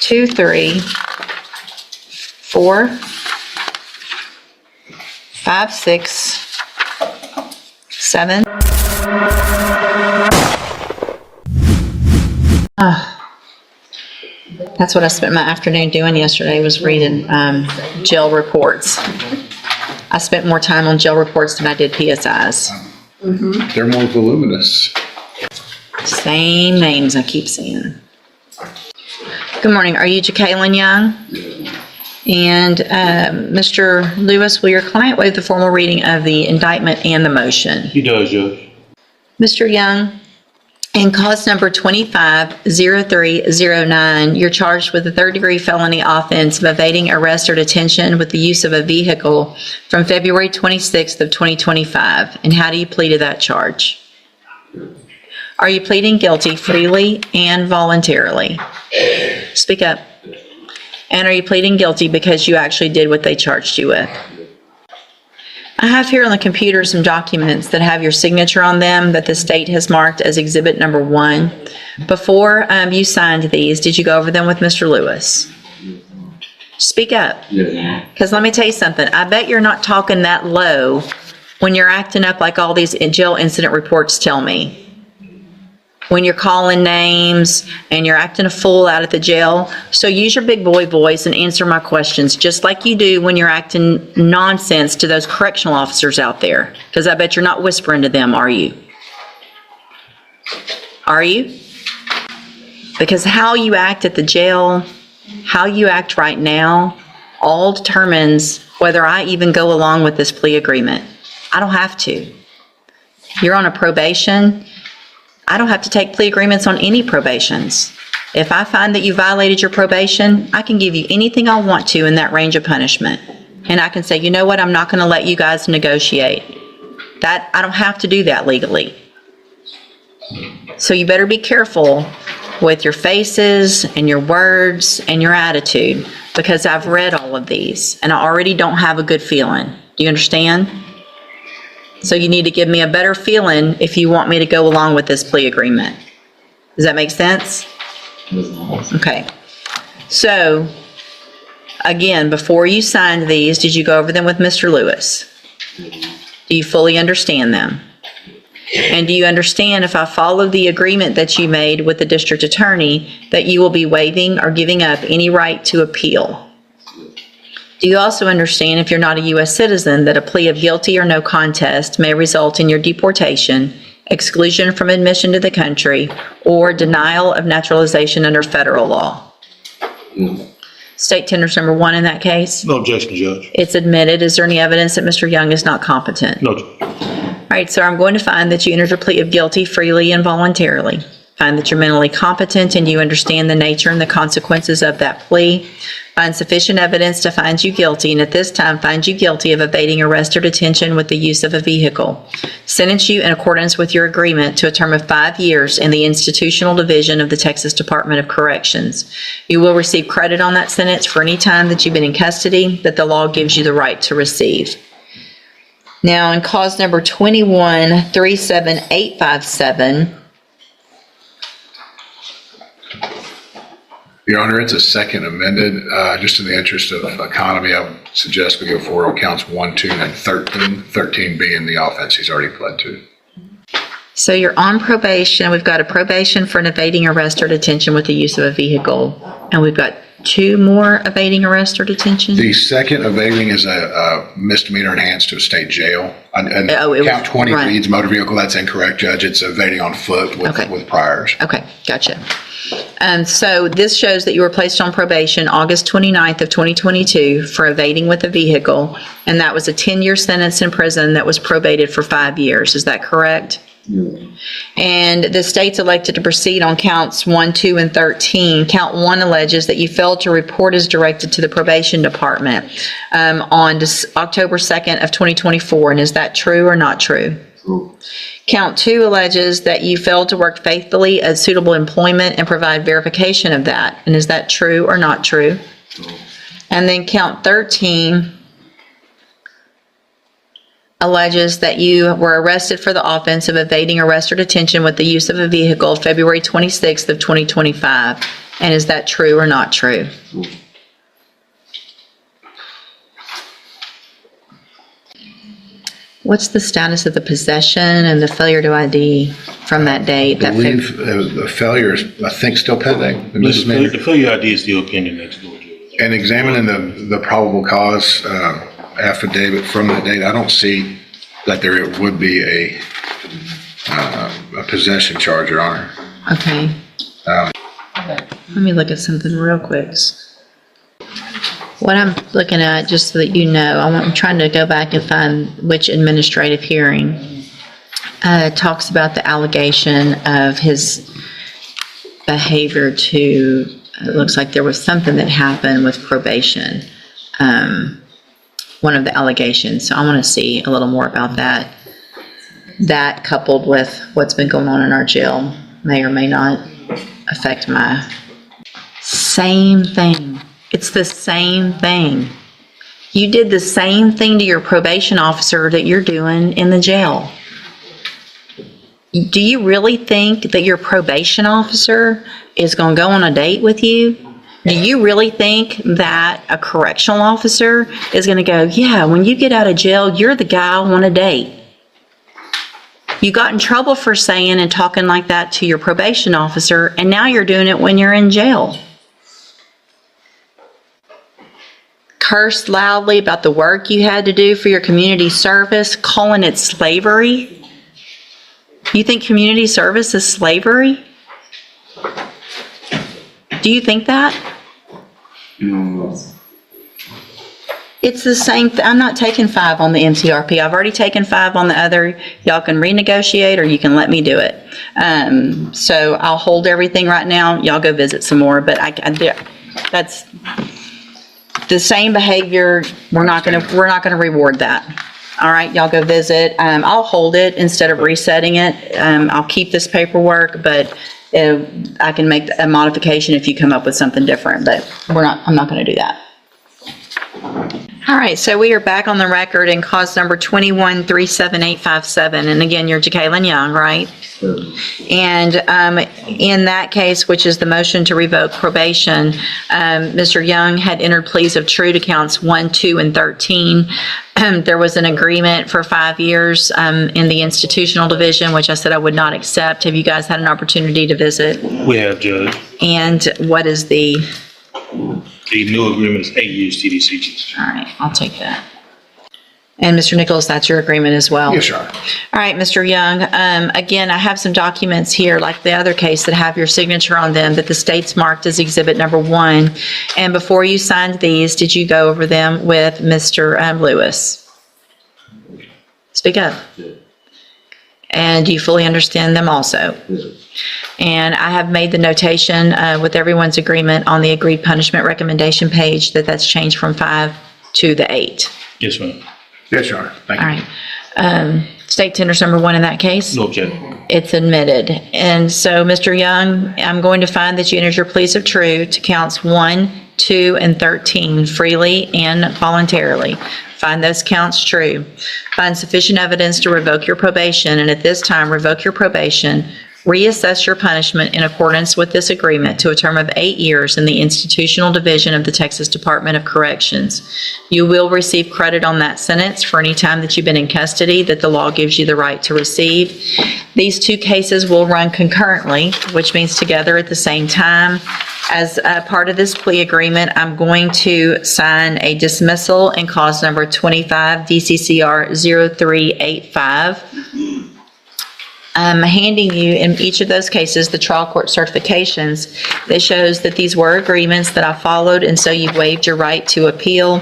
2, 3, 4, 5, 6, 7. That's what I spent my afternoon doing yesterday, was reading jail reports. I spent more time on jail reports than I did PSIs. They're more voluminous. Same names I keep seeing. Good morning. Are you Jacqueline Young? And Mr. Lewis, will your client waive the formal reading of the indictment and the motion? He does, Judge. Mr. Young, in cause number 250309, you're charged with a third-degree felony offense of evading arrest or detention with the use of a vehicle from February 26th of 2025. And how do you plead to that charge? Are you pleading guilty freely and voluntarily? Speak up. And are you pleading guilty because you actually did what they charged you with? I have here on the computer some documents that have your signature on them that the state has marked as exhibit number 1. Before you signed these, did you go over them with Mr. Lewis? Speak up. Because let me tell you something. I bet you're not talking that low when you're acting up like all these jail incident reports tell me. When you're calling names and you're acting a fool out at the jail. So use your big boy voice and answer my questions, just like you do when you're acting nonsense to those correctional officers out there. Because I bet you're not whispering to them, are you? Are you? Because how you act at the jail, how you act right now, all determines whether I even go along with this plea agreement. I don't have to. You're on a probation. I don't have to take plea agreements on any probations. If I find that you violated your probation, I can give you anything I want to in that range of punishment. And I can say, you know what, I'm not going to let you guys negotiate. That I don't have to do that legally. So you better be careful with your faces and your words and your attitude, because I've read all of these and I already don't have a good feeling. Do you understand? So you need to give me a better feeling if you want me to go along with this plea agreement. Does that make sense? Okay. So, again, before you signed these, did you go over them with Mr. Lewis? Do you fully understand them? And do you understand, if I follow the agreement that you made with the district attorney, that you will be waiving or giving up any right to appeal? Do you also understand, if you're not a U.S. citizen, that a plea of guilty or no contest may result in your deportation, exclusion from admission to the country, or denial of naturalization under federal law? State tenders number 1 in that case? No objection, Judge. It's admitted. Is there any evidence that Mr. Young is not competent? No, Judge. All right, sir, I'm going to find that you entered a plea of guilty freely and voluntarily. Find that you're mentally competent and you understand the nature and the consequences of that plea. Find sufficient evidence to find you guilty, and at this time find you guilty of evading arrest or detention with the use of a vehicle. Sentence you in accordance with your agreement to a term of 5 years in the institutional division of the Texas Department of Corrections. You will receive credit on that sentence for any time that you've been in custody that the law gives you the right to receive. Now, in cause number 2137857, Your Honor, it's a second amended. Just in the interest of economy, I would suggest we go forward on counts 1, 2, and 13. 13 being the offense he's already pled to. so you're on probation. We've got a probation for an evading arrest or detention with the use of a vehicle. And we've got 2 more evading arrest or detention? The second evading is a misdemeanor enhanced to a state jail. And it count was- 20 right. reads motor vehicle. That's incorrect, Judge. It's evading on foot with priors. Okay, gotcha. So this shows that you were placed on probation August 29th of 2022 for evading with a vehicle, and that was a 10-year sentence in prison that was probated for 5 years. Is that correct? And the state's elected to proceed on counts 1, 2, and 13. Count 1 alleges that you failed to report as directed to the probation department on October 2nd of 2024. And is that true or not true? True. Count 2 alleges that you failed to work faithfully at suitable employment and provide verification of that. And is that true or not true? True. And then count 13 alleges that you were arrested for the offense of evading arrest or detention with the use of a vehicle February 26th of 2025. And is that true or not true? What's the status of the possession and the failure to ID from that date? I believe the failure is, I think, still pending. The The misdemeanor. failure ID is still pending next door. And examining the probable cause affidavit from that date, I don't see that there would be a possession charge, Your Honor. Okay. Let me look at something real quick. What I'm looking at, just so that you know, I'm trying to go back and find which administrative hearing talks about the allegation of his behavior to, it looks like there was something that happened with probation. One of the allegations. So I want to see a little more about that. That coupled with what's been going on in our jail may or may not affect my same thing. It's the same thing. You did the same thing to your probation officer that you're doing in the jail. Do you really think that your probation officer is going to go on a date with you? Do you really think that a correctional officer is going to go, yeah, when you get out of jail, you're the guy I want to date? You got in trouble for saying and talking like that to your probation officer, and now you're doing it when you're in jail. Cursed loudly about the work you had to do for your community service, calling it slavery. You think community service is slavery? Do you think that? It's the same, I'm not taking 5 on the MTRP. I've already taken 5 on the other. Y'all can renegotiate or you can let me do it. So I'll hold everything right now. Y'all go visit some more, but that's the same behavior. We're not gonna reward that. All right, y'all go visit. I'll hold it instead of resetting it. I'll keep this paperwork, but I can make a modification if you come up with something different, but I'm not gonna do that. All right, so we are back on the record in cause number 21-37857. And again, you're Jacqueline Young, right? Sure. And in that case, which is the motion to revoke probation, Mr. Young had entered pleas of true to counts 1, 2, and 13. There was an agreement for 5 years in the institutional division, which I said I would not accept. Have you guys had an opportunity to visit? We have, Judge. And what is the... The new agreement is 8 years TDC. All right, I'll take that. And Mr. Nichols, that's your agreement as well? Yes, Your Honor. All right, Mr. Young, again, I have some documents here, like the other case, that have your signature on them, that the state's marked as exhibit number 1. And before you signed these, did you go over them with Mr. Lewis? Speak up. And do you fully understand them also? And I have made the notation with everyone's agreement on the agreed punishment recommendation page that that's changed from 5 to the 8. Yes, ma'am. Yes, Your Honor. Thank All you. right. State tenders number 1 in that case? No objection. It's admitted. And so, Mr. Young, I'm going to find that you entered your pleas of true to counts 1, 2, and 13 freely and voluntarily. Find those counts true. Find sufficient evidence to revoke your probation, and at this time, revoke your probation. Reassess your punishment in accordance with this agreement to a term of 8 years in the institutional division of the Texas Department of Corrections. You will receive credit on that sentence for any time that you've been in custody that the law gives you the right to receive. These 2 cases will run concurrently, which means together at the same time. As a part of this plea agreement, I'm going to sign a dismissal in cause number 25 DCCR 0385. I'm handing you in each of those cases the trial court certifications that shows that these were agreements that I followed, and so you've waived your right to appeal.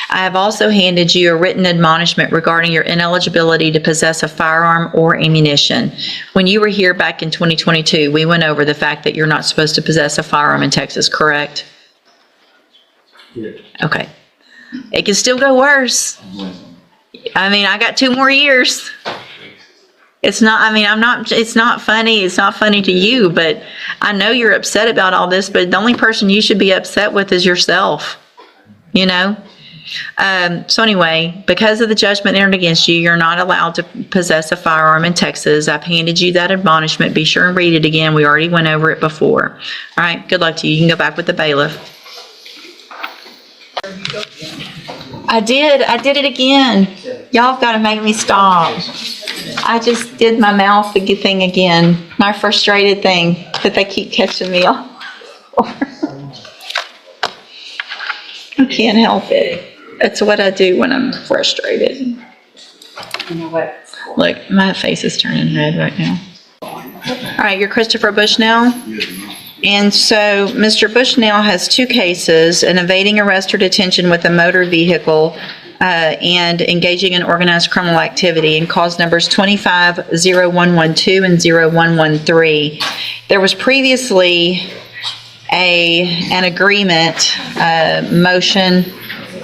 I have also handed you a written admonishment regarding your ineligibility to possess a firearm or ammunition. When you were here back in 2022, we went over the fact that you're not supposed to possess a firearm in Texas, correct? Yes. Okay. It can still go worse. I mean, I got 2 more years. It's not funny. It's not funny to you, but I know you're upset about all this, but the only person you should be upset with is yourself. You know? So anyway, because of the judgment entered against you, you're not allowed to possess a firearm in Texas. I've handed you that admonishment. Be sure and read it again. We already went over it before. All right, good luck to you. You can go back with the bailiff. I did it again. Y'all have got to make me stop. I just did my mouth thing again. My frustrated thing that they keep catching me off. I can't help it. That's what I do when I'm frustrated. You know what? Look, my face is turning red right now. All right, you're Christopher Bushnell? And so Mr. Bushnell has two cases, an evading arrest or detention with a motor vehicle and engaging in organized criminal activity, and cause numbers 25-0112 and 0113. There was previously an agreement motion,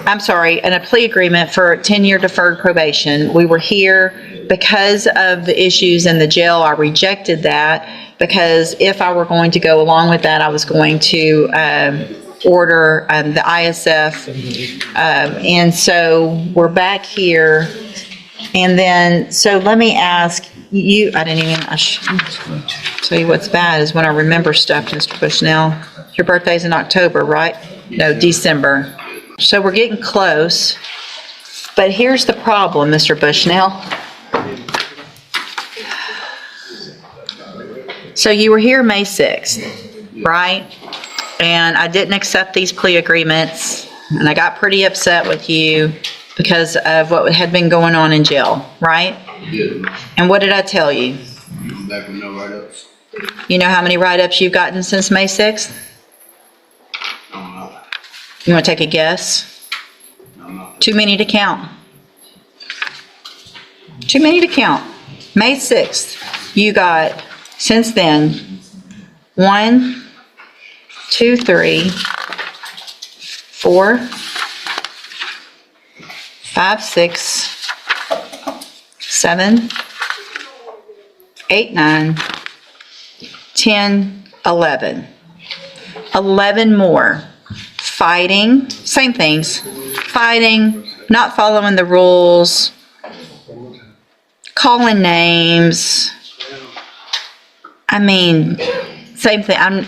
and a plea agreement for 10-year deferred probation. We were here because of the issues in the jail. I rejected that because if I were going to go along with that, I was going to order the ISF. And so we're back here. And then, so let me ask you, I should tell you what's bad is when I remember stuff, Mr. Bushnell. Your birthday's in October, right? No, December. So we're getting close. But here's the problem, Mr. Bushnell. So you were here May 6th, right? And I didn't accept these plea agreements, and I got pretty upset with you because of what had been going on in jail, right? Yeah. And what did I tell you? Back with no write-ups. You know how many write-ups you've gotten since May 6th? No. You want to take a guess? No. Too many to count. Too many to count. May 6th, you got, since then, 1, 2, 3, 4, 5, 6, 7, 8, 9, 10, 11. 11 more. Fighting, same things. Fighting, not following the rules, calling names. I mean, same thing.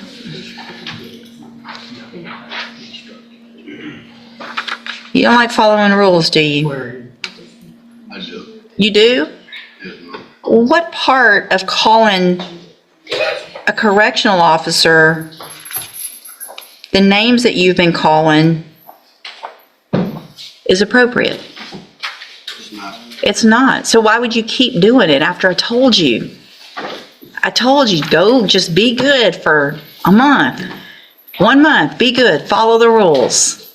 You don't like following rules, do you? I do. You do? Yes, ma'am. What part of calling a correctional officer the names that you've been calling is appropriate? It's not. It's not. So why would you keep doing it after I told you? I told you, go just be good for a month. 1 month, be good, follow the rules.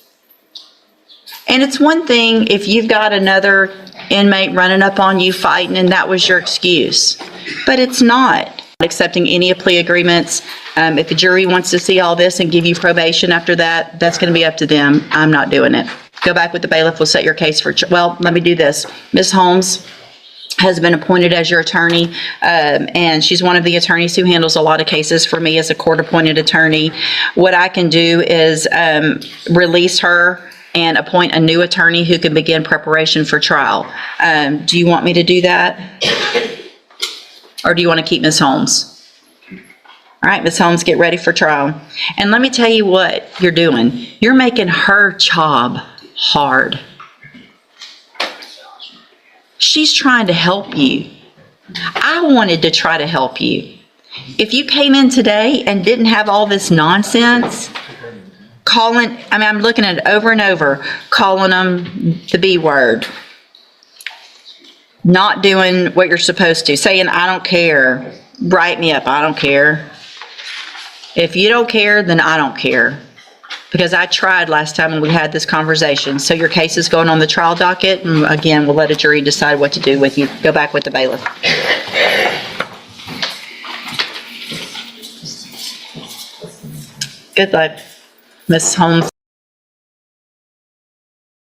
And it's one thing if you've got another inmate running up on you fighting and that was your excuse. But it's not. Accepting any plea agreements. If the jury wants to see all this and give you probation after that, that's going to be up to them. I'm not doing it. Go back with the bailiff. We'll set your case for, well, let me do this. Ms. Holmes has been appointed as your attorney, and she's one of the attorneys who handles a lot of cases for me as a court-appointed attorney. What I can do is release her and appoint a new attorney who can begin preparation for trial. Do you want me to do that? Or do you want to keep Ms. Holmes? All right, Ms. Holmes, get ready for trial. And let me tell you what you're doing. You're making her job hard. She's trying to help you. I wanted to try to help you. If you came in today and didn't have all this nonsense, I'm looking at it over and over, calling them the B word, not doing what you're supposed to, saying, I don't care, write me up, I don't care. If you don't care, then I don't care. Because I tried last time when we had this conversation. So your case is going on the trial docket, and again, we'll let a jury decide what to do with you. Go back with the bailiff. Good luck, Ms. Holmes.